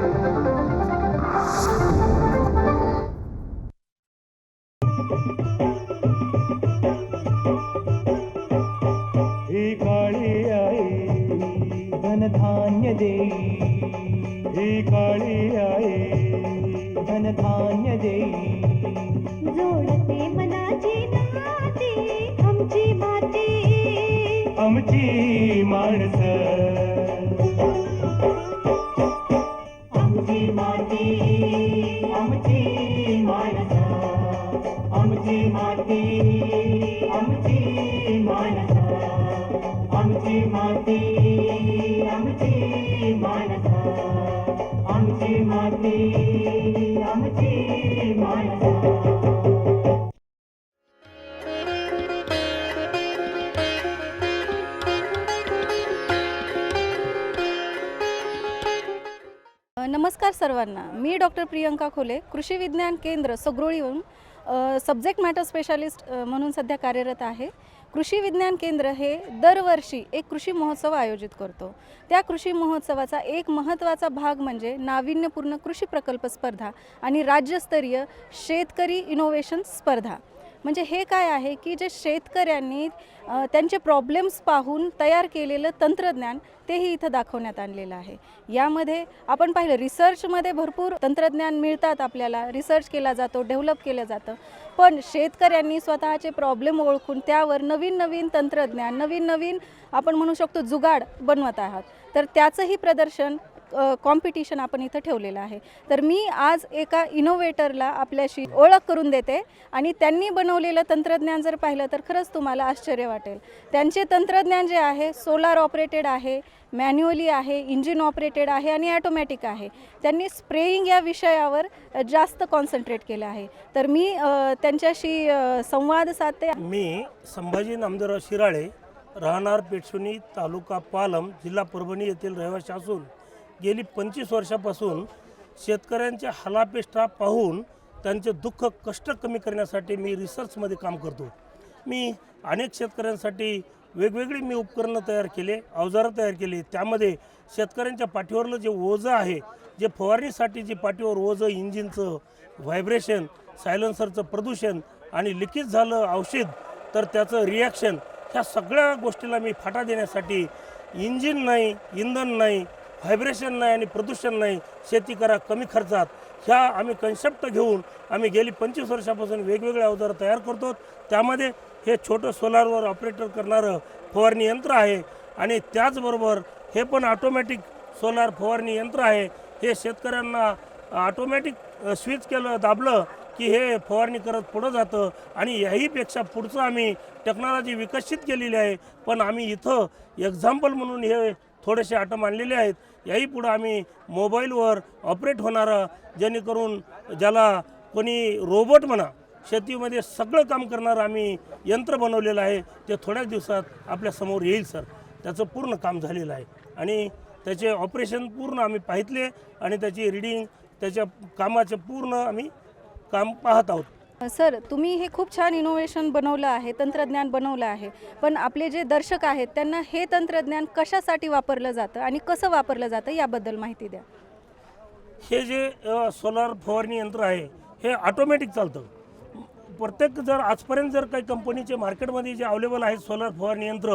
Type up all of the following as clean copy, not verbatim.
ही काळी आई धनधान्य देई, ही काळी आई धनधान्य देई. जोडते मनाची नाती आमची माती, आमची माणसं, आमची माती, आमची माणसं, आमची माती, आमची माणसं, आमची माती, आमची माणसं, आमची माती, आमची माणसं. नमस्कार सर्वांना, मी डॉक्टर प्रियंका खोले, कृषी विज्ञान केंद्र सगरोळीहून सब्जेक्ट मॅटर स्पेशालिस्ट म्हणून सध्या कार्यरत आहे. कृषी विज्ञान केंद्र हे दरवर्षी एक कृषी महोत्सव आयोजित करतो. त्या कृषी महोत्सवाचा एक महत्त्वाचा भाग म्हणजे नाविन्यपूर्ण कृषी प्रकल्प स्पर्धा आणि राज्यस्तरीय शेतकरी इनोव्हेशन स्पर्धा. म्हणजे हे काय आहे की जे शेतकऱ्यांनी त्यांचे प्रॉब्लेम्स पाहून तयार केलेलं तंत्रज्ञान तेही इथं दाखवण्यात आणलेलं आहे. यामध्ये आपण पाहिलं रिसर्चमध्ये भरपूर तंत्रज्ञान मिळतात, आपल्याला रिसर्च केला जातो, डेव्हलप केलं जातं, पण शेतकऱ्यांनी स्वतःचे प्रॉब्लेम ओळखून त्यावर नवीन नवीन तंत्रज्ञान, नवीन नवीन आपण म्हणू शकतो जुगाड बनवत आहात. तर त्याचंही प्रदर्शन कॉम्पिटिशन आपण इथं ठेवलेलं आहे. तर मी आज एका इनोव्हेटरला आपल्याशी ओळख करून देते आणि त्यांनी बनवलेलं तंत्रज्ञान जर पाहिलं तर खरंच तुम्हाला आश्चर्य वाटेल. त्यांचे तंत्रज्ञान जे आहे सोलार ऑपरेटेड आहे, मॅन्युअली आहे, इंजिन ऑपरेटेड आहे आणि ॲटोमॅटिक आहे. त्यांनी स्प्रेइंग या विषयावर जास्त कॉन्सन्ट्रेट केलं आहे. तर मी त्यांच्याशी संवाद साधते. मी संभाजी नामदेवराव शिराळे, राहणार पेठशिवणी, तालुका पालम, जिल्हा परभणी येथील रहिवासी असून गेली 25 वर्षापासून शेतकऱ्यांच्या हालापेष्टा पाहून त्यांचे दुःख कष्ट कमी करण्यासाठी मी रिसर्चमध्ये काम करतो. मी अनेक शेतकऱ्यांसाठी वेगवेगळी मी उपकरणं तयार केले, अवजारं तयार केली. त्यामध्ये शेतकऱ्यांच्या पाठीवरलं जे ओझं आहे, जे फवारणीसाठी जे पाठीवर ओझं, इंजिनचं व्हायब्रेशन, सायलेन्सरचं प्रदूषण आणि लिकेज झालं औषध तर त्याचं रिॲक्शन, ह्या सगळ्या गोष्टीला मी फाटा देण्यासाठी इंजिन नाही, इंधन नाही, व्हायब्रेशन नाही आणि प्रदूषण नाही, शेती करा कमी खर्चात, ह्या आम्ही कन्सेप्ट घेऊन आम्ही गेली 25 वर्षापासून वेगवेगळे अवजार तयार करतो. त्यामध्ये हे छोटं सोलारवर ऑपरेटर करणारं फवारणी यंत्र आहे आणि त्याचबरोबर हे पण ऑटोमॅटिक सोलार फवारणी यंत्र आहे. हे शेतकऱ्यांना ऑटोमॅटिक स्विच केलं, दाबलं की हे फवारणी करत पुढं जातं आणि याहीपेक्षा पुढचं आम्ही टेक्नॉलॉजी विकसित केलेली आहे. पण आम्ही इथं एक्झाम्पल म्हणून हे थोडेसे आटम आणलेले आहेत. याही पुढं आम्ही मोबाईलवर ऑपरेट होणारं, जेणेकरून ज्याला कोणी रोबोट म्हणा, शेतीमध्ये सगळं काम करणारं आम्ही यंत्र बनवलेलं आहे. ते थोड्याच दिवसात आपल्यासमोर येईल सर. त्याचं पूर्ण काम झालेलं आहे आणि त्याचे ऑपरेशन पूर्ण आम्ही पाहितले आणि त्याची रीडिंग, त्याच्या कामाचे पूर्ण आम्ही काम पाहत आहोत. सर, तुम्ही हे खूप छान इनोव्हेशन बनवलं आहे, तंत्रज्ञान बनवलं आहे, पण आपले जे दर्शक आहेत त्यांना हे तंत्रज्ञान कशासाठी वापरलं जातं आणि कसं वापरलं जातं याबद्दल माहिती द्या. हे जे सोलार फवारणी यंत्र आहे हे ऑटोमॅटिक चालतं. प्रत्येक जर आजपर्यंत जर काही कंपनीचे मार्केटमध्ये जे अवेलेबल आहेत सोलार फवारणी यंत्र,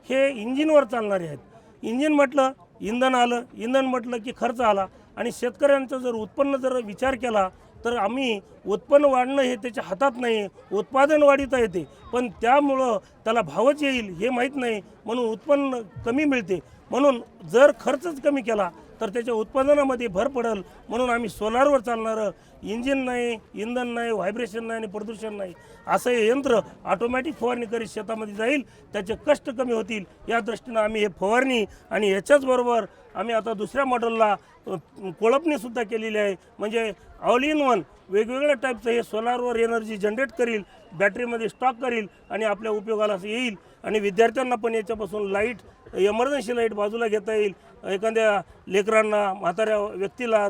हे इंजिनवर चालणारे आहेत. इंजिन म्हटलं इंधन आलं, इंधन म्हटलं की खर्च आला आणि शेतकऱ्यांचं जर उत्पन्न जर विचार केला तर आम्ही उत्पन्न वाढणं हे त्याच्या हातात नाही, उत्पादन वाढीता येते, पण त्यामुळं त्याला भावच येईल हे माहीत नाही, म्हणून उत्पन्न कमी मिळते. म्हणून जर खर्चच कमी केला तर त्याच्या उत्पादनामध्ये भर पडेल. म्हणून आम्ही सोलारवर चालणारं इंजिन नाही, इंधन नाही, व्हायब्रेशन नाही आणि प्रदूषण नाही असं हे यंत्र ऑटोमॅटिक फवारणी करीत शेतामध्ये जाईल, त्याचे कष्ट कमी होतील या दृष्टीनं आम्ही हे फवारणी आणि याच्याचबरोबर आम्ही आता दुसऱ्या मॉडेलला कोळपणीसुद्धा केलेली आहे. म्हणजे ऑल इन वन वेगवेगळ्या टाईपचं हे सोलारवर एनर्जी जनरेट करील, बॅटरीमध्ये स्टॉक करील आणि आपल्या उपयोगाला येईल. आणि विद्यार्थ्यांना पण याच्यापासून लाईट, एमर्जन्सी लाईट बाजूला घेता येईल. एखाद्या लेकरांना, म्हाताऱ्या व्यक्तीला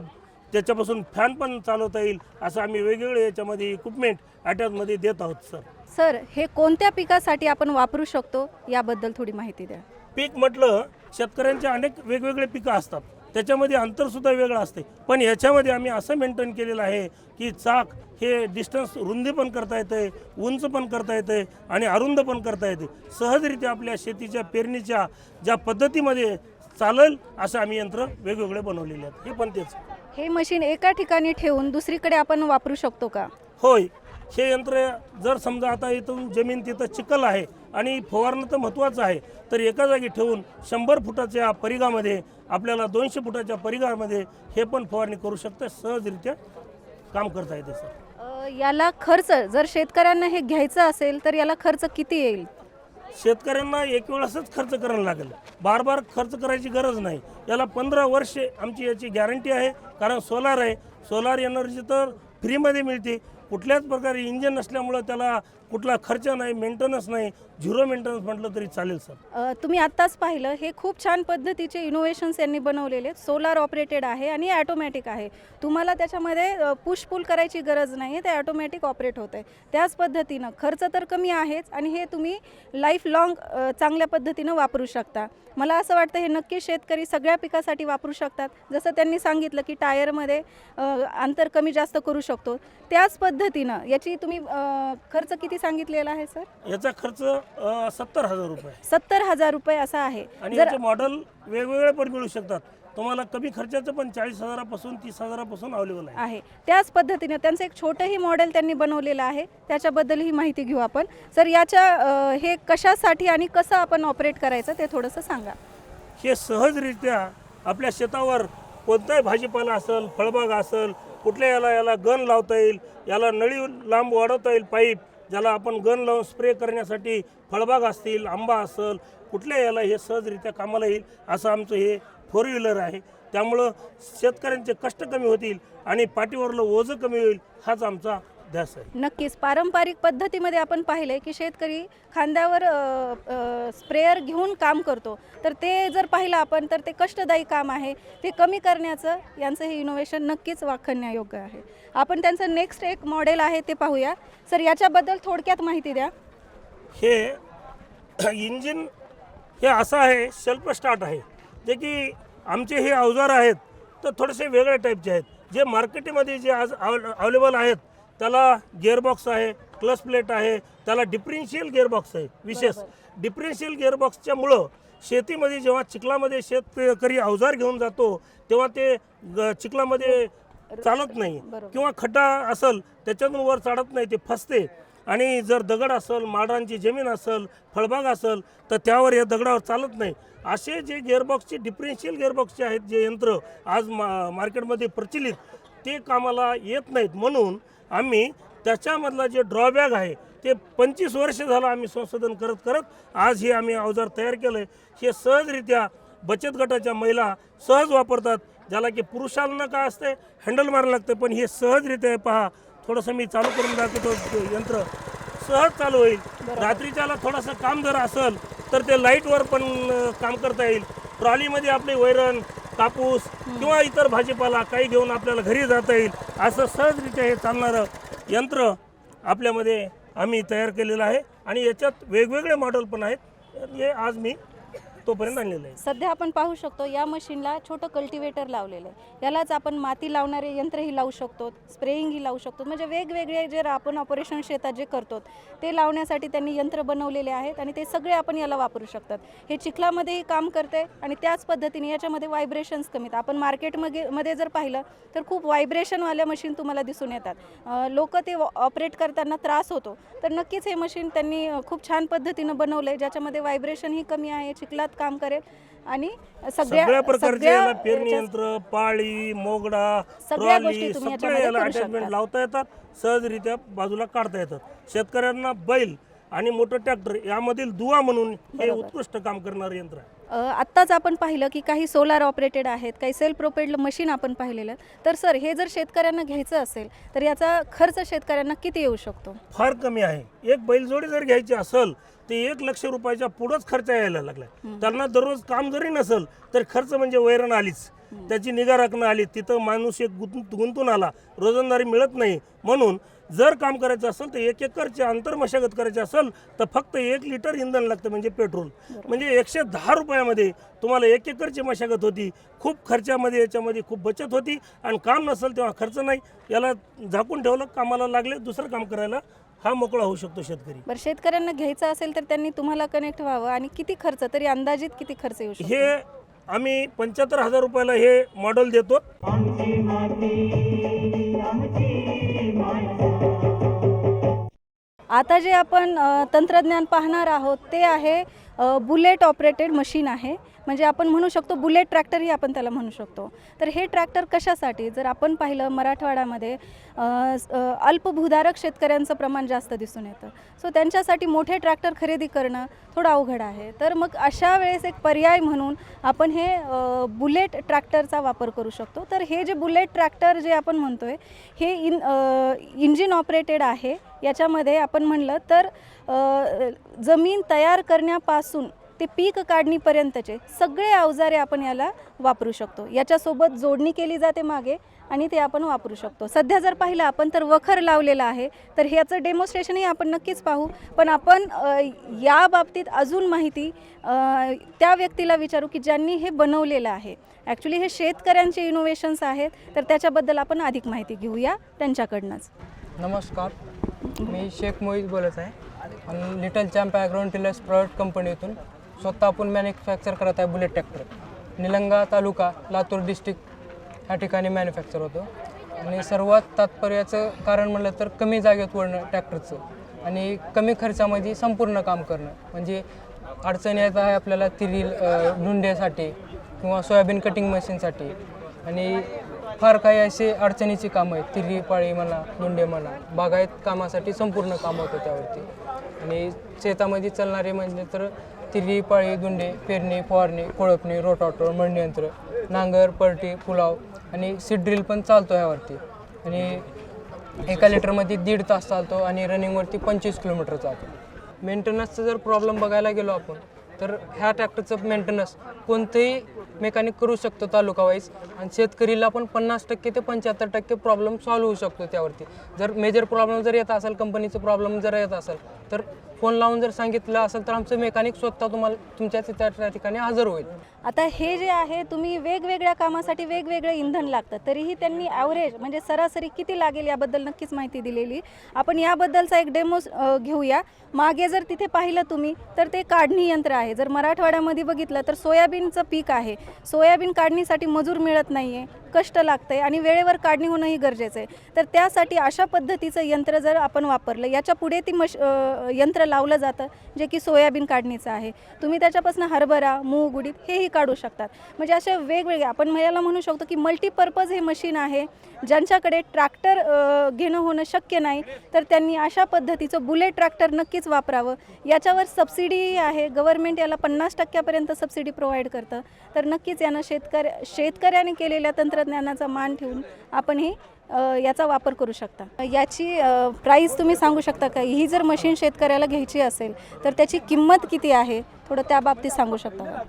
त्याच्यापासून फॅन पण चालवता येईल. असं आम्ही वेगवेगळे याच्यामध्ये इक्विपमेंट अटॅचमध्ये देत आहोत सर. सर, हे कोणत्या पिकासाठी आपण वापरू शकतो याबद्दल थोडी माहिती द्या. पीक म्हटलं शेतकऱ्यांचे अनेक वेगवेगळे पिकं असतात. त्याच्यामध्ये अंतरसुद्धा वेगळं असते. पण याच्यामध्ये आम्ही असं मेंटेन केलेलं आहे की चाक हे डिस्टन्स रुंदी पण करता येते, उंच पण करता येते आणि अरुंद पण करता येते. सहजरित्या आपल्या शेतीच्या पेरणीच्या ज्या पद्धतीमध्ये चालेल असं आम्ही यंत्र वेगवेगळे बनवलेले आहेत. हे पण तेच. हे मशीन एका ठिकाणी ठेवून दुसरीकडे आपण वापरू शकतो का? होय, हे यंत्र जर समजा आता इथून जमीन तिथं चिखल आहे आणि फवारणं तर महत्त्वाचं आहे, तर एका जागी ठेवून 100 फुटाच्या परिघामध्ये आपल्याला 200 फुटाच्या परिघामध्ये हे पण फवारणी करू शकतं. सहजरित्या काम करता येते सर. याला खर्च जर शेतकऱ्यांना हे घ्यायचं असेल तर याला खर्च किती येईल? शेतकऱ्यांना एक वेळेसच खर्च करायला लागेल, बार बार खर्च करायची गरज नाही. याला 15 वर्षे आमची याची गॅरंटी आहे. कारण सोलार आहे, सोलार एनर्जी तर फ्रीमध्ये मिळते. कुठल्याच प्रकारे इंजन नसल्यामुळं त्याला कुठला खर्च नाही, मेंटेनन्स नाही. झिरो मेंटेनन्स म्हटलं तरी चालेल सर. तुम्ही आत्ताच पाहिलं, हे खूप छान पद्धतीचे इनोव्हेशन्स यांनी बनवलेले आहेत. सोलार ऑपरेटेड आहे आणि ॲटोमॅटिक आहे. तुम्हाला त्याच्यामध्ये पुश पुल करायची गरज नाही आहे, ते ॲटोमॅटिक ऑपरेट होतं आहे. त्याच पद्धतीनं खर्च तर कमी आहेच आणि हे तुम्ही लाईफ लाँग चांगल्या पद्धतीनं वापरू शकता. मला असं वाटतं हे नक्की शेतकरी सगळ्या पिकासाठी वापरू शकतात. जसं त्यांनी सांगितलं की टायरमध्ये अंतर कमी जास्त करू शकतो, त्याच पद्धतीनं याची तुम्ही खर्च किती सांगितलेला आहे सर? याचा खर्च 70,000 रुपये. 70,000 रुपये असा आहे. आणि याचे मॉडेल वेगवेगळे पण मिळू शकतात. तुम्हाला कमी खर्चाचं पण 40,000पासून 30,000पासून अवेलेबल आहे. त्याच पद्धतीने त्यांचं एक छोटंही मॉडेल त्यांनी बनवलेलं आहे, त्याच्याबद्दल ही माहिती घेऊ आपण. सर याच्या हे कशासाठी आणि कसं आपण ऑपरेट करायचं ते थोडंसं सांगा. हे सहजरित्या आपल्या शेतावर कोणताही भाजीपाला असेल, फळबाग असेल, कुठल्या याला गन लावता येईल, याला नळी लांब वाढवता येईल, पाईप ज्याला आपण गन लावून स्प्रे करण्यासाठी, फळबाग असतील, आंबा असेल, कुठल्या याला हे सहजरित्या कामाला येईल असं आमचं हे 4 व्हीलर आहे. त्यामुळं शेतकऱ्यांचे कष्ट कमी होतील आणि पाठीवरलं ओझं कमी होईल, हाच आमचा ध्यास आहे. नक्कीच पारंपरिक पद्धतीमध्ये आपण पाहिले की शेतकरी खांद्यावर स्प्रेअर घेऊन काम करतो, तर ते जर पाहिलं आपण तर ते कष्टदायी काम आहे. ते कमी करण्याचं यांचं हे इनोव्हेशन नक्कीच वाखाणण्यायोग्य आहे. आपण त्यांचं नेक्स्ट एक मॉडेल आहे ते पाहूया. सर याच्याबद्दल थोडक्यात माहिती द्या. हे इंजिन हे असं आहे, सेल्फ स्टार्ट आहे. जे की आमचे हे अवजार आहेत तर थोडेसे वेगळ्या टाईपचे आहेत. जे मार्केटमध्ये जे आज अवेलेबल आहेत त्याला गिअरबॉक्स आहे, क्लच प्लेट आहे, त्याला डिफरेन्शियल गिअरबॉक्स आहे. विशेष डिफरेन्शियल गिअरबॉक्सच्यामुळं शेतीमध्ये जेव्हा चिखलामध्ये शेतकरी अवजार घेऊन जातो तेव्हा ते चिखलामध्ये चालत नाही किंवा खड्डा असेल त्याच्यातून वर चढत नाही, ते फसते. आणि जर दगड असेल, माडांची जमीन असेल, फळबाग असेल तर त्यावर या दगडावर चालत नाही. असे जे गिअरबॉक्सचे डिफरेन्शियल गिअरबॉक्सचे आहेत जे यंत्र आज मार्केटमध्ये प्रचलित, ते कामाला येत नाहीत. म्हणून आम्ही त्याच्यामधला जे ड्रॉबॅक आहे ते 25 वर्ष झालं आम्ही संशोधन करत करत आज हे आम्ही अवजार तयार केलं आहे. हे सहजरित्या बचत गटाच्या महिला सहज वापरतात. ज्याला की पुरुषांना काय असते, हँडल मारायला लागतं, पण हे सहजरित्या पहा. थोडंसं मी चालू करून दाखवतो, यंत्र सहज चालू होईल. रात्रीच्याला थोडंसं काम जर असेल तर ते लाईटवर पण काम करता येईल. ट्रॉलीमध्ये आपले वैरण, कापूस किंवा इतर भाजीपाला काही घेऊन आपल्याला घरी जाता येईल. असं सहजरित्या हे चालणारं यंत्र आपल्यामध्ये आम्ही तयार केलेलं आहे आणि याच्यात वेगवेगळे मॉडेल पण आहेत. हे आज मी तोपर्यंत आणलेलं आहे. सध्या आपण पाहू शकतो या मशीनला छोटं कल्टिवेटर लावलेलं आहे. यालाच आपण माती लावणारे यंत्रही लावू शकतो, स्प्रेइंगही लावू शकतो. म्हणजे वेगवेगळे जे आपण ऑपरेशन शेतात जे करतो ते लावण्यासाठी त्यांनी यंत्र बनवलेले आहेत आणि ते सगळे आपण याला वापरू शकतात. हे चिखलामध्येही काम करते आणि त्याच पद्धतीने याच्यामध्ये व्हायब्रेशन्स कमीत. आपण मार्केटमध्ये जर पाहिलं तर खूप व्हायब्रेशनवाल्या मशीन तुम्हाला दिसून येतात. लोक ते ऑपरेट करताना त्रास होतो, तर नक्कीच हे मशीन त्यांनी खूप छान पद्धतीनं बनवलं आहे, ज्याच्यामध्ये व्हायब्रेशनही कमी आहे, चिखलात काम करेल आणि सगळ्या प्रकारचे याला पेरणी यंत्र, पाळी, मोगडा, ट्रॉली सगळे याला अटॅचमेंट लावता येतात. सहजरित्या बाजूला काढता येतात. शेतकऱ्यांना बैल आणि मोटर ट्रॅक्टर यामधील दुवा म्हणून हे उत्कृष्ट काम करणारे यंत्र आहे. आत्ताच आपण पाहिलं की काही सोलार ऑपरेटेड आहेत, काही सेल्फ प्रोपेल्ड मशीन आपण पाहिलेलं. तर सर हे जर शेतकऱ्यांना घ्यायचं असेल तर याचा खर्च शेतकऱ्यांना किती येऊ शकतो? फार कमी आहे. एक बैलजोडी जर घ्यायची असेल ते 1 लाख रुपयाच्या पुढंच खर्च यायला लागला. त्यांना दररोज काम जरी नसेल तर खर्च म्हणजे वैरण आलीच. त्याची निगा राखणं आली, तिथं माणूस एक गुंतून आला, रोजंदारी मिळत नाही. म्हणून जर काम करायचं असेल तर 1 एकरचे अंतर मशागत करायची असेल तर फक्त 1 लिटर इंधन लागतं, म्हणजे पेट्रोल. म्हणजे 110 रुपयामध्ये तुम्हाला 1 एकरची मशागत होती. खूप खर्चामध्ये याच्यामध्ये खूप बचत होती. आणि काम नसेल तेव्हा खर्च नाही, याला झाकून ठेवलं, कामाला लागले दुसरं काम करायला हा मोकळा होऊ शकतो शेतकरी. बरं, शेतकऱ्यांना घ्यायचं असेल तर त्यांनी तुम्हाला कनेक्ट व्हावं, आणि किती खर्च, तरी अंदाजित किती खर्च येऊ शकतो? हे आम्ही 75,000 रुपयाला हे मॉडेल देतो. आमची माती आमची माणसं. आता जे आपण तंत्रज्ञान पाहणार आहोत ते आहे बुलेट ऑपरेटेड मशीन आहे. म्हणजे आपण म्हणू शकतो बुलेट ट्रॅक्टरही आपण त्याला म्हणू शकतो. तर हे ट्रॅक्टर कशासाठी, जर आपण पाहिलं मराठवाड्यामध्ये अल्पभूधारक शेतकऱ्यांचं प्रमाण जास्त दिसून येतं. सो त्यांच्यासाठी मोठे ट्रॅक्टर खरेदी करणं थोडं अवघड आहे. तर मग अशा वेळेस एक पर्याय म्हणून आपण हे बुलेट ट्रॅक्टरचा वापर करू शकतो. तर हे जे बुलेट ट्रॅक्टर जे आपण म्हणतोय हे इंजिन ऑपरेटेड आहे. याच्यामध्ये आपण म्हणलं तर जमीन तयार करण्यापासून ते पीक काढणीपर्यंतचे सगळे अवजारे आपण याला वापरू शकतो. याच्यासोबत जोडणी केली जाते मागे, आणि ते आपण वापरू शकतो. सध्या जर पाहिलं आपण तर वखर लावलेलं आहे. तर ह्याचं डेमॉन्स्ट्रेशनही आपण नक्कीच पाहू. पण आपण या बाबतीत अजून माहिती त्या व्यक्तीला विचारू की ज्यांनी हे बनवलेलं आहे. ॲक्च्युली हे शेतकऱ्यांचे इनोव्हेशन्स आहेत. तर त्याच्याबद्दल आपण अधिक माहिती घेऊया त्यांच्याकडनंच. नमस्कार, मी शेख मोहित बोलत आहे आणि little champ agro tillers private कंपनीतून स्वतः आपण मॅन्युफॅक्चर करत आहे बुलेट ट्रॅक्टर. निलंगा तालुका, लातूर डिस्ट्रिक्ट ह्या ठिकाणी मॅन्युफॅक्चर होतो. आणि सर्वात तात्पर्याचं कारण म्हटलं तर कमी जागेत वळणं ट्रॅक्टरचं, आणि कमी खर्चामध्ये संपूर्ण काम करणं. म्हणजे अडचणी येत आहे आपल्याला तिरील धुंड्यासाठी किंवा सोयाबीन कटिंग मशीनसाठी, आणि फार काही असे अडचणीची कामं आहेत. तिरी पाळी म्हणा, धुंडे म्हणा, बागायत कामासाठी संपूर्ण काम होतं त्यावरती. आणि शेतामध्ये चालणारे म्हणजे तर तिरी पाळी, धुंडे, पेरणी, फवारणी, कोळपणी, रोटाटर, मळणी यंत्र, नांगर, पलटी, पुलाव आणि सीड ड्रिल पण चालतो ह्यावरती. आणि एका लिटरमध्ये 1.5 तास चालतो आणि रनिंगवरती 25 किलोमीटर चालतो. मेंटेनन्सचा जर प्रॉब्लेम बघायला गेलो आपण तर ह्या ट्रॅक्टरचं मेंटेनन्स कोणतंही मेकॅनिक करू शकतो तालुका वाईज, आणि शेतकरीला पण 50% ते 75% प्रॉब्लेम सॉल्व्ह होऊ शकतो त्यावरती. जर मेजर प्रॉब्लेम जर येत असेल, कंपनीचं प्रॉब्लेम जर येत असेल तर फोन लावून जर सांगितलं असेल तर आमचं मेकॅनिक स्वतः तुम्हाला तुमच्या त्या ठिकाणी हजर होईल. आता हे जे आहे, तुम्ही वेगवेगळ्या कामासाठी वेगवेगळं इंधन लागतं, तरीही त्यांनी ॲव्हरेज म्हणजे सरासरी किती लागेल याबद्दल नक्कीच माहिती दिलेली. आपण याबद्दलचा एक डेमो घेऊया. मागे जर तिथे पाहिलं तुम्ही तर ते काढणी यंत्र आहे. जर मराठवाड्यामध्ये बघितलं तर सोयाबीनचं पीक आहे. सोयाबीन काढणीसाठी मजूर मिळत नाही आहे, कष्ट लागतं आहे, आणि वेळेवर काढणी होणंही गरजेचं आहे. तर त्यासाठी अशा पद्धतीचं यंत्र जर आपण वापरलं, याच्या पुढे ती यंत्र लावलं जातं जे की सोयाबीन काढणीचं आहे. तुम्ही त्याच्यापासून हरभरा, मूग, उडीद हेही काढू शकतात. म्हणजे असे वेगवेगळे आपण याला म्हणू शकतो की मल्टीपर्पज हे मशीन आहे. ज्यांच्याकडे ट्रॅक्टर घेणं होणं शक्य नाही तर त्यांनी अशा पद्धतीचं बुलेट ट्रॅक्टर नक्कीच वापरावं. याच्यावर सबसिडी आहे, गव्हर्नमेंट याला 50% सबसिडी प्रोव्हाइड करतं. तर नक्कीच यानं शेतकऱ्याने केलेल्या तंत्रज्ञानाचा मान ठेवून आपण हे याचा वापर करू शकता. याची प्राईस तुम्ही सांगू शकता का? ही जर मशीन शेतकऱ्याला घ्यायची असेल तर त्याची किंमत किती आहे, थोडं त्या बाबतीत सांगू शकता का?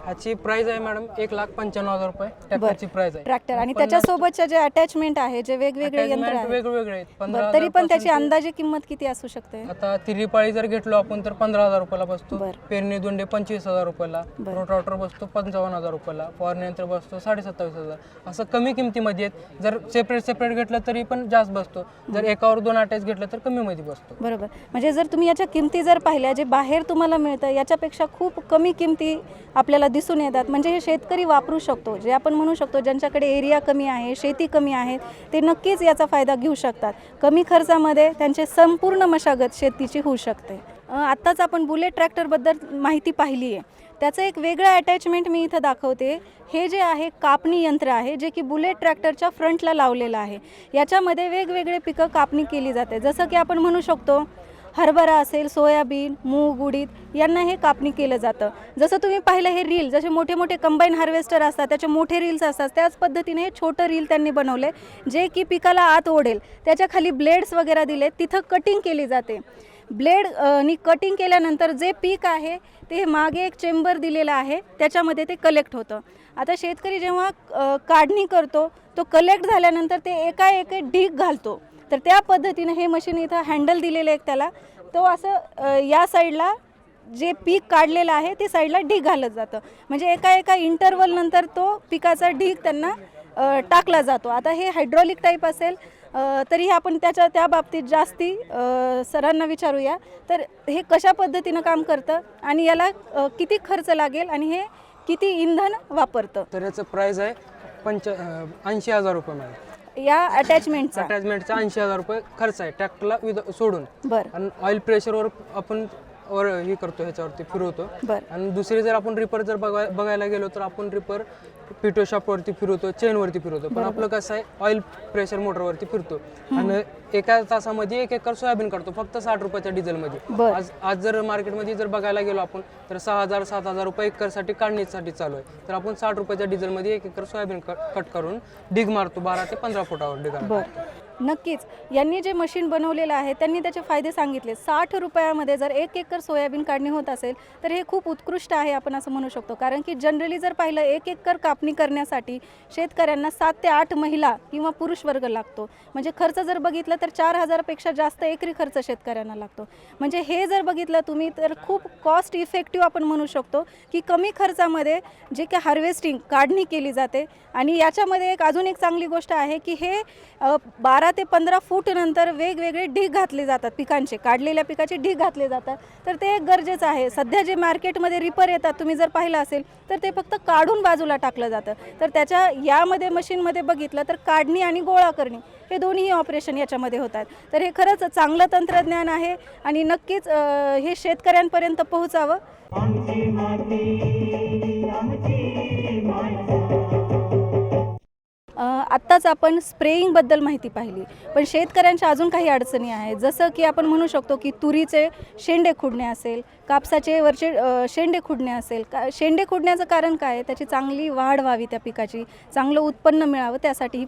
ह्याची प्राईज आहे मॅडम 1,95,000 रुपये ट्रॅक्टरची प्राईज आहे. ट्रॅक्टर आणि त्याच्यासोबतचे जे अटॅचमेंट आहे, जे वेगवेगळे यंत्र आहेत, वेगवेगळे आहेत. बरं, तरी पण त्याची अंदाजे किंमत किती असू शकते? आता तिरीपाळी जर घेतलो आपण तर 15,000 रुपयाला बसतो. बरं. पेरणी दोंडे 25,000 रुपयाला, रोटाटर बसतो 55,000 रुपयाला, फवारणी यंत्र बसतो 27,500. असं कमी किमतीमध्ये आहेत. जर सेपरेट घेतलं तरी पण जास्त बसतो. जर एकावर 2 अटॅच घेतलं तर कमी मध्ये बसतो. बरोबर. म्हणजे जर तुम्ही याच्या किमती जर पाहिल्या, जे बाहेर तुम्हाला मिळतं याच्यापेक्षा खूप कमी किमती आपल्याला दिसून येतात. म्हणजे हे शेतकरी वापरू शकतो. जे आपण म्हणू शकतो ज्यांच्याकडे एरिया कमी आहे, शेती कमी आहे, ते नक्कीच याचा फायदा घेऊ शकतात. कमी खर्चामध्ये त्यांचे संपूर्ण मशागत शेतीची होऊ शकते. आत्ताच आपण बुलेट ट्रॅक्टरबद्दल माहिती पाहिली आहे. त्याचं एक वेगळं अटॅचमेंट मी इथं दाखवते. हे जे आहे कापणी यंत्र आहे, जे की बुलेट ट्रॅक्टरच्या फ्रंटला लावलेलं आहे. याच्यामध्ये वेगवेगळे पिकं कापणी केली जाते. जसं की आपण म्हणू शकतो हरभरा असेल, सोयाबीन, मूग, उडीद यांना हे कापणी केलं जातं. जसं तुम्ही पाहिलं हे रील, जसे मोठे मोठे कंबाईन हार्वेस्टर असतात त्याचे मोठे रील्स असतात, त्याच पद्धतीने हे छोटं रील त्यांनी बनवले जे की पिकाला आत ओढेल. त्याच्या खाली ब्लेड्स वगैरे दिले, तिथं कटिंग केली जाते. ब्लेडनी कटिंग केल्यानंतर जे पीक आहे ते मागे एक चेंबर दिलेला आहे, त्याच्यामध्ये ते कलेक्ट होतं. आता शेतकरी जेव्हा काढणी करतो तो कलेक्ट झाल्यानंतर ते एका एक ढीग घालतो, तर त्या पद्धतीनं हे मशीन इथं हँडल दिलेलं एक त्याला, तो असं या साईडला जे पीक काढलेलं आहे ते साईडला ढीग घालत जातं, म्हणजे एका इंटरवल नंतर तो पिकाचा ढीग त्यांना टाकला जातो. आता हे हायड्रॉलिक टाईप असेल तरीही आपण त्या बाबतीत जास्ती सरांना विचारूया, तर हे कशा पद्धतीनं काम करतं आणि याला किती खर्च लागेल आणि हे किती इंधन वापरतं. तर याचं प्राईस आहे 80,000 रुपये मॅडम. या अटॅचमेंटचा 80,000 रुपये खर्च आहे ट्रॅक्टरला सोडून. बरं आणि ऑइल प्रेशरवर आपण हे करतो, ह्याच्यावरती फिरवतो. बरं आणि दुसरी जर आपण रिपर जर बघायला गेलो तर आपण रिपर पिटो शाफ्टवरती फिरवतो, चेनवरती फिरवतो, पण आपलं कसं आहे ऑइल प्रेशर मोटरवरती फिरतो. आणि एका तासामध्ये 1 एकर सोयाबीन काढतो फक्त 60 रुपयाच्या डिझेलमध्ये. बरं. आज जर मार्केटमध्ये जर बघायला गेलो आपण तर 6,000-7,000 रुपये एकरसाठी काढणीसाठी चालू आहे. तर आपण 60 रुपयाच्या डिझेलमध्ये 1 एकर सोयाबीन कट करून डिग मारतो 12 ते 15 फुटावर डिग. बरं नक्कीच. यांनी जे मशीन बनवलेलं आहे त्यांनी त्याचे फायदे सांगितले. 60 रुपयामध्ये जर 1 एकर सोयाबीन काढणी होत असेल तर हे खूप उत्कृष्ट आहे आपण असं म्हणू शकतो, कारण की जनरली जर पाहिलं 1 एकर कापणी करण्यासाठी शेतकऱ्यांना 7 ते 8 महिला किंवा पुरुष वर्ग लागतो, म्हणजे खर्च जर बघितलं तर 4,000पेक्षा जास्त एकरी खर्च शेतकऱ्यांना लागतो. म्हणजे हे जर बघितलं तुम्ही तर खूप कॉस्ट इफेक्टिव्ह आपण म्हणू शकतो की कमी खर्चामध्ये जे काही हार्वेस्टिंग काढणी केली जाते. आणि याच्यामध्ये अजून एक चांगली गोष्ट आहे की हे 12 ते 15 फूट नंतर वेगवेगळे ढीग घातले जातात, पिकांचे काढलेल्या पिकाचे ढीग घातले जातात, तर ते एक गरजेचं आहे. सध्या जे मार्केटमध्ये रिपर येतात तुम्ही जर पाहिलं असेल तर ते फक्त काढून बाजूला टाकलं जातं, तर त्याच्या यामध्ये मशीनमध्ये बघितलं तर काढणी आणि गोळा करणे हे दोन्ही ऑपरेशन याच्यामध्ये होतात. तर हे खरंच चांगलं तंत्रज्ञान आहे आणि नक्कीच हे शेतकऱ्यांपर्यंत पोहोचावं. आमची माती आमची माणसं. आत्ताच आपण स्प्रेईंगबद्दल माहिती पाहिली, पण शेतकऱ्यांच्या अजून काही अडचणी आहेत, जसं की आपण म्हणू शकतो की तुरीचे शेंडे खुडणे असेल, कापसाचे वरचे शेंडे खुडणे असेल. शेंडे खुडण्याचं कारण काय आहे, त्याची चांगली वाढ व्हावी, त्या पिकाची चांगलं उत्पन्न मिळावं, त्यासाठी ही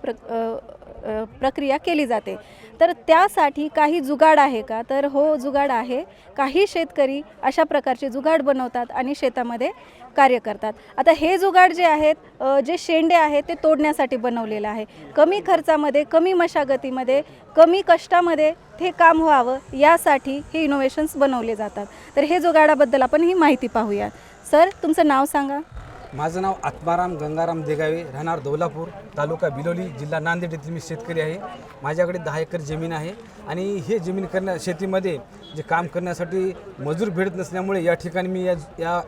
प्रक्रिया केली जाते. तर त्यासाठी काही जुगाड आहे का, तर हो जुगाड आहे. काही शेतकरी अशा प्रकारचे जुगाड बनवतात आणि शेतामध्ये कार्य करतात. आता हे जुगाड जे आहेत, जे शेंडे आहेत ते तोडण्यासाठी बनवलेलं आहे. कमी खर्चामध्ये, कमी मशागतीमध्ये, कमी कष्टामध्ये हे काम व्हावं यासाठी हे इनोव्हेशन्स बनवले जातात. तर हे जुगाडाबद्दल आपण ही माहिती पाहूया. सर तुमचं नाव सांगा. माझं नाव आत्माराम गंगाराम देगावे, राहणार दौलापूर, तालुका बिलोली, जिल्हा नांदेड येथील मी शेतकरी आहे. माझ्याकडे 10 एकर जमीन आहे आणि हे जमीन शेतीमध्ये जे काम करण्यासाठी मजूर भेटत नसल्यामुळे या ठिकाणी मी या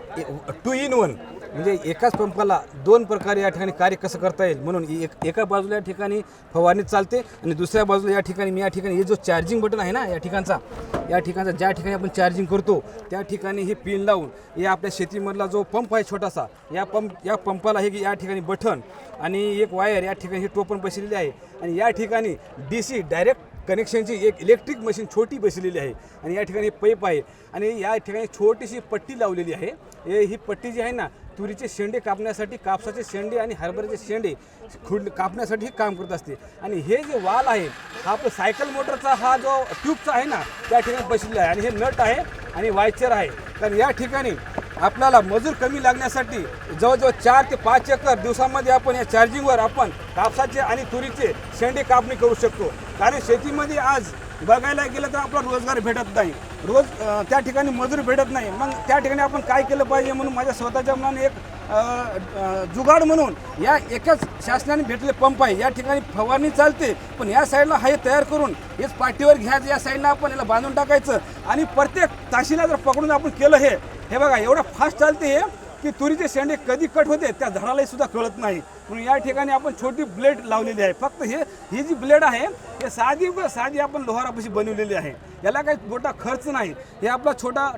2 in 1 म्हणजे एकाच पंपाला 2 प्रकारे या ठिकाणी कार्य कसं करता येईल म्हणून एका बाजूला या ठिकाणी फवारणी चालते आणि दुसऱ्या बाजूला या ठिकाणी हे जो चार्जिंग बटन आहे ना या ठिकाणचा ज्या ठिकाणी आपण चार्जिंग करतो त्या ठिकाणी हे पिन लावून हे आपल्या शेतीमधला जो पंप आहे छोटासा या पंपाला हे या ठिकाणी बटन आणि एक वायर या ठिकाणी हे टोपण बसलेली आहे आणि या ठिकाणी DC डायरेक्ट कनेक्शनची एक इलेक्ट्रिक मशीन छोटी बसलेली आहे आणि या ठिकाणी पाईप आहे आणि या ठिकाणी छोटीशी पट्टी लावलेली आहे. ही पट्टी जी आहे ना तुरीचे शेंडे कापण्यासाठी, कापसाचे शेंडे आणि हरभऱ्याचे शेंडे कापण्यासाठी काम करत असते. आणि हे जे वाल आहे हा आपलं सायकल मोटरचा हा जो ट्यूबचा आहे ना त्या ठिकाणी बसलेला आहे आणि हे नट आहे आणि वायचर आहे. तर या ठिकाणी आपल्याला मजूर कमी लागण्यासाठी जवळजवळ 4 ते 5 एकर दिवसामध्ये आपण या चार्जिंगवर आपण कापसाचे आणि तुरीचे शेंडे कापणी करू शकतो. कारण शेतीमध्ये आज बघायला गेलं तर आपला रोजगार भेटत नाही, रोज त्या ठिकाणी मजूर भेटत नाही. मग त्या ठिकाणी आपण काय केलं पाहिजे म्हणून माझ्या स्वतःच्या मनाने एक जुगाड म्हणून या एकाच शासनाने भेटले पंप आहे. या ठिकाणी फवारणी चालते पण या साईडला हे तयार करून हेच पाठीवर घ्यायचं, या साईडला आपण याला बांधून टाकायचं आणि प्रत्येक ताशीला जर पकडून आपण केलं हे बघा एवढं फास्ट चालते हे की तुरीचे शेंडे कधी कट होते त्या झाडालाही सुद्धा कळत नाही. म्हणून या ठिकाणी आपण छोटी ब्लेड लावलेली आहे. फक्त ही जी ब्लेड आहे हे साधी आपण लोहारापाशी बनवलेली आहे. याला काही मोठा खर्च नाही. हे आपला छोटा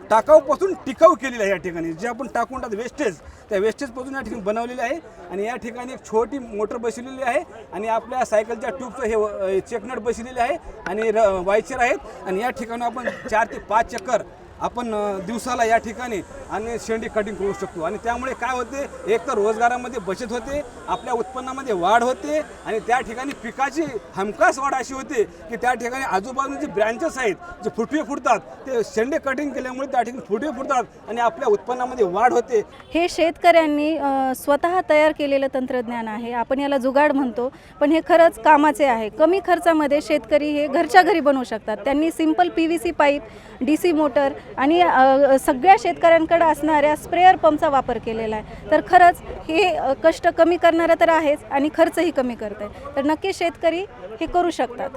टाकाऊपासून टिकाऊ केलेला आहे. या ठिकाणी जे आपण टाकून वेस्टेज त्या वेस्टेजपासून या ठिकाणी बनवलेले आहे आणि या ठिकाणी एक छोटी मोटर बसवलेली आहे आणि आपल्या सायकलच्या ट्यूबचं हे चेकनट बसलेले आहे आणि वायचर आहेत आणि या ठिकाणी आपण 4 ते 5 एकर आपण दिवसाला या ठिकाणी आणि शेंडी कटिंग करू शकतो. आणि त्यामुळे काय होते, एक तर रोजगारामध्ये बचत होते, आपल्या उत्पन्नामध्ये वाढ होते आणि त्या ठिकाणी पिकाची हमखास वाढ अशी होते की त्या ठिकाणी आजूबाजूचे जे ब्रँचेस आहेत, जे फुटवे फुटतात, ते शेंडे कटिंग केल्यामुळे त्या ठिकाणी फुटवे फुटतात आणि आपल्या उत्पन्नामध्ये वाढ होते. हे शेतकऱ्यांनी स्वतः तयार केलेलं तंत्रज्ञान आहे. आपण याला जुगाड म्हणतो, पण हे खरंच कामाचे आहे. कमी खर्चामध्ये शेतकरी हे घरच्या घरी बनवू शकतात. त्यांनी simple PVC pipe, DC motor आणि सगळ्या शेतकऱ्यांकडे असणाऱ्या स्प्रेअर पंपचा वापर केलेला आहे. तर खरंच हे कष्ट कमी करणारं तर आहेच आणि खर्चही कमी करत आहे. तर नक्की शेतकरी हे करू शकतात.